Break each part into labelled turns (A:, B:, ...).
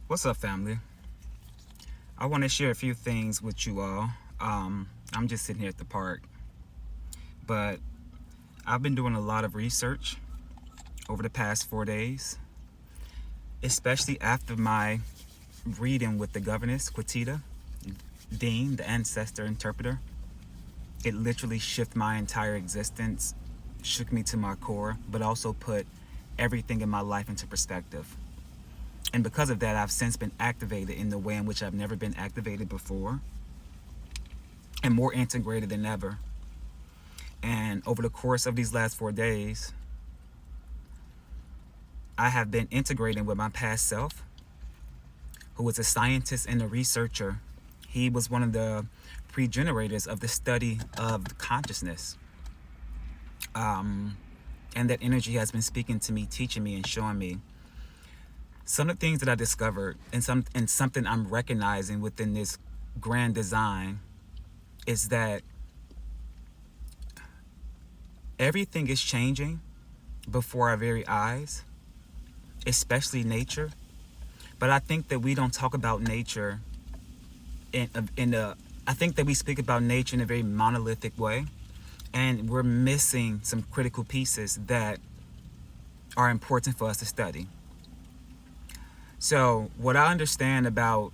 A: What's up, family? I want to share a few things with you all. I'm just sitting here at the park, but I've been doing a lot of research over the past 4 days, especially after my reading with the governess, Quatita Dean, the ancestor interpreter. It literally shifted my entire existence, shook me to my core, but also put everything in my life into perspective. And because of that, I've since been activated in the way in which I've never been activated before and more integrated than ever. And over the course of these last 4 days, I have been integrating with my past self, who was a scientist and a researcher. He was one of the pre-generators of the study of consciousness. And that energy has been speaking to me, teaching me, and showing me some of the things that I discovered, and something I'm recognizing within this grand design is that everything is changing before our very eyes, especially nature. But I think that we don't talk about nature I think that we speak about nature in a very monolithic way, and we're missing some critical pieces that are important for us to study. So what I understand now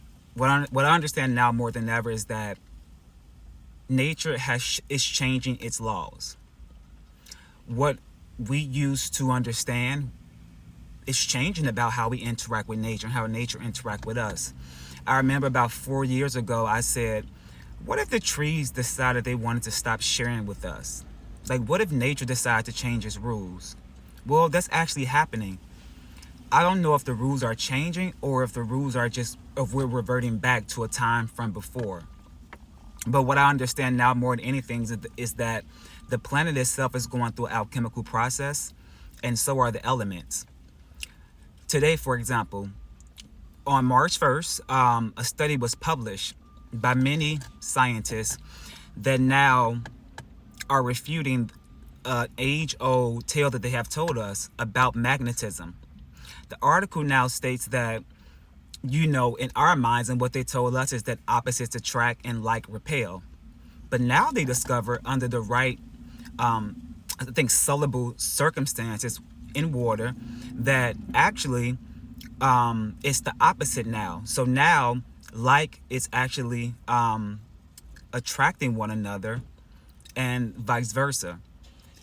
A: more than ever is that nature is changing its laws. What we used to understand is changing about how we interact with nature and how nature interacts with us. I remember about 4 years ago, I said, what if the trees decided they wanted to stop sharing with us? Like, what if nature decided to change its rules? Well, that's actually happening. I don't know if the rules are changing or if the rules are if we're reverting back to a time from before. But what I understand now more than anything is that the planet itself is going through an alchemical process, and so are the elements. Today, for example, on March 1st, a study was published by many scientists that now are refuting an age-old tale that they have told us about magnetism. The article now states that, in our minds, and what they told us is that opposites attract and like repel. But now they discover under the right, soluble circumstances in water that actually it's the opposite now. So now, like, it's actually attracting one another and vice versa.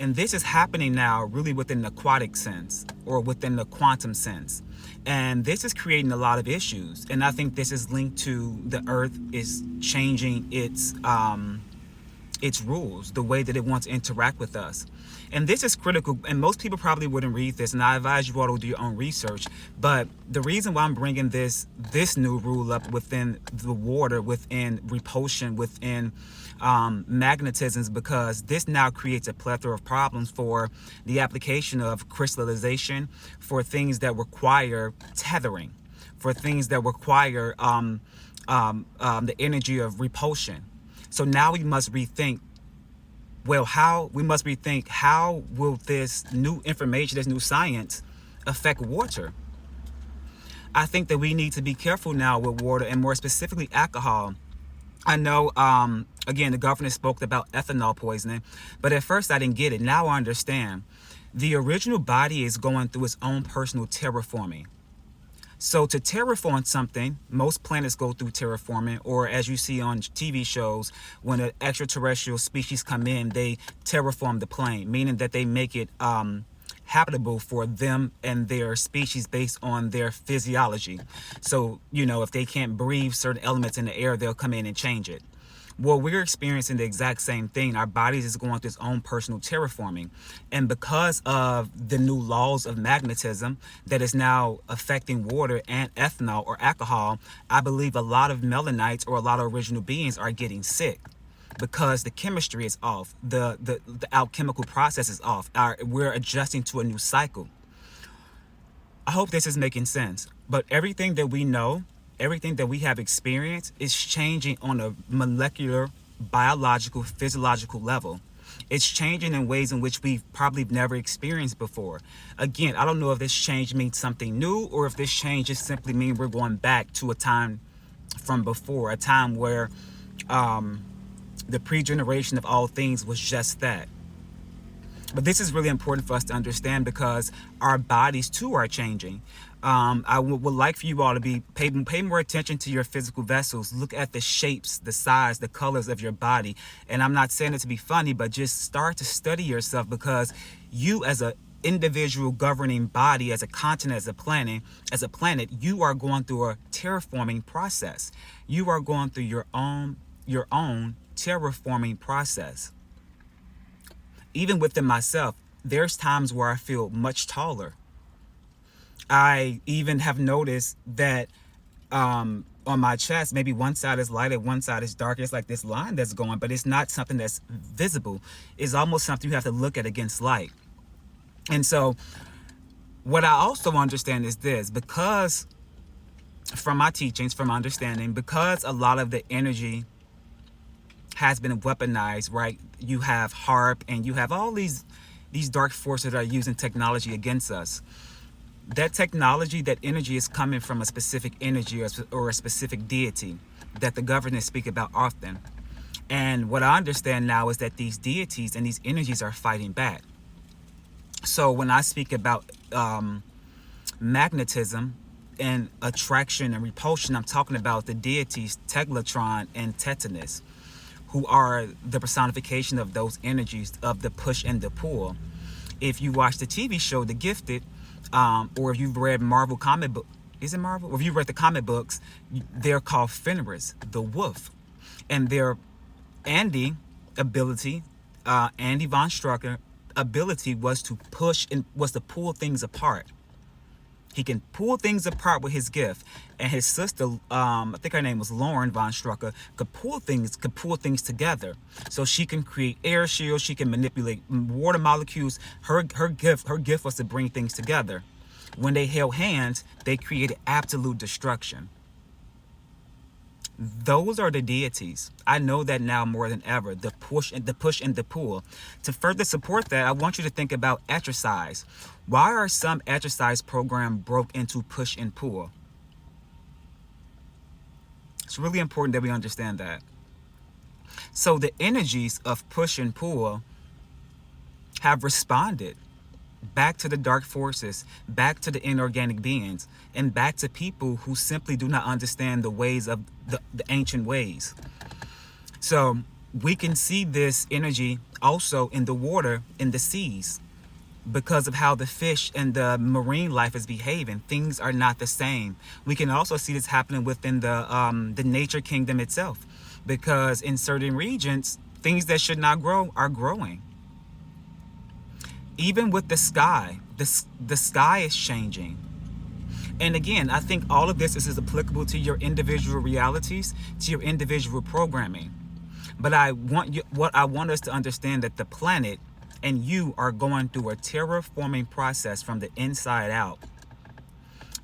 A: And this is happening now really within the aquatic sense or within the quantum sense. And this is creating a lot of issues. And I think this is linked to the earth is changing its rules, the way that it wants to interact with us. And this is critical, and most people probably wouldn't read this, and I advise you all to do your own research. But the reason why I'm bringing this new rule up within the water, within repulsion, within magnetism, is because this now creates a plethora of problems for the application of crystallization, for things that require tethering, for things that require the energy of repulsion. So now we must rethink, how will this new information, this new science affect water? I think that we need to be careful now with water, and more specifically alcohol. I know, again, the governor spoke about ethanol poisoning, but at first I didn't get it. Now I understand. The original body is going through its own personal terraforming. So to terraform something, most planets go through terraforming, or as you see on TV shows, when an extraterrestrial species come in, they terraform the plane, meaning that they make it habitable for them and their species based on their physiology. So, if they can't breathe certain elements in the air, they'll come in and change it. Well, we're experiencing the exact same thing. Our bodies is going through its own personal terraforming. And because of the new laws of magnetism that is now affecting water and ethanol or alcohol, I believe a lot of melanites or a lot of original beings are getting sick because the chemistry is off. The alchemical process is off. We're adjusting to a new cycle. I hope this is making sense. But everything that we know, everything that we have experienced is changing on a molecular, biological, physiological level. It's changing in ways in which we've probably never experienced before. Again, I don't know if this change means something new or if this change just simply means we're going back to a time from before, a time where the pre-generation of all things was just that. But this is really important for us to understand because our bodies too are changing. I would like for you all to pay more attention to your physical vessels. Look at the shapes, the size, the colors of your body. And I'm not saying it to be funny, but just start to study yourself, because you as a individual governing body, as a continent, as a planet, you are going through a terraforming process. You are going through your own terraforming process. Even within myself, there's times where I feel much taller. I even have noticed that on my chest, maybe one side is lighter, one side is darker. It's like this line that's going, but it's not something that's visible. It's almost something you have to look at against light. And so what I also understand is this, because from my teachings, from my understanding, because a lot of the energy has been weaponized, right? You have HARP and you have all these dark forces that are using technology against us. That technology, that energy is coming from a specific energy or a specific deity that the government speak about often. And what I understand now is that these deities and these energies are fighting back. So when I speak about magnetism and attraction and repulsion, I'm talking about the deities Teglatron and Tetanus, who are the personification of those energies of the push and the pull. If you watch the TV show The Gifted, or if you've read Marvel comic book, is it Marvel? Or if you've read the comic books, they're called Fenris, the wolf. And their Andy ability, Andy von Strucker ability was to pull things apart. He can pull things apart with his gift. And his sister, I think her name was Lauren von Strucker, could pull things together. So she can create air shields, she can manipulate water molecules. Her gift was to bring things together. When they held hands, they created absolute destruction. Those are the deities. I know that now more than ever, the push and the pull. To further support that, I want you to think about exercise. Why are some exercise programs broke into push and pull? It's really important that we understand that. So the energies of push and pull have responded back to the dark forces, back to the inorganic beings, and back to people who simply do not understand the ways of the ancient ways. So we can see this energy also in the water, in the seas, because of how the fish and the marine life is behaving. Things are not the same. We can also see this happening within the nature kingdom itself, because in certain regions, things that should not grow are growing. Even with the sky, the sky is changing. And again, I think all of this is applicable to your individual realities, to your individual programming. But what I want us to understand that the planet and you are going through a terraforming process from the inside out.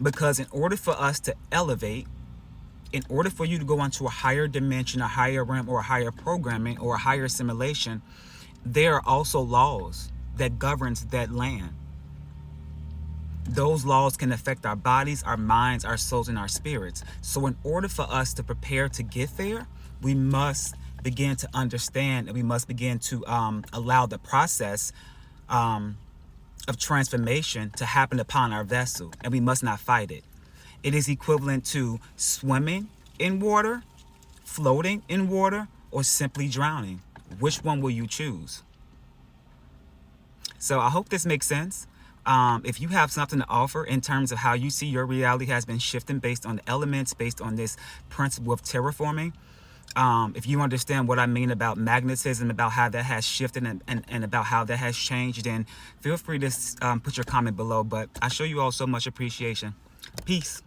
A: Because in order for us to elevate, in order for you to go into a higher dimension, a higher realm, or a higher programming, or a higher simulation, there are also laws that governs that land. Those laws can affect our bodies, our minds, our souls, and our spirits. So in order for us to prepare to get there, we must begin to understand, and we must begin to allow the process of transformation to happen upon our vessel, and we must not fight it. It is equivalent to swimming in water, floating in water, or simply drowning. Which one will you choose? So I hope this makes sense. If you have something to offer in terms of how you see your reality has been shifting based on the elements, based on this principle of terraforming, if you understand what I mean about magnetism, about how that has shifted and about how that has changed, then feel free to put your comment below. But I show you all so much appreciation. Peace.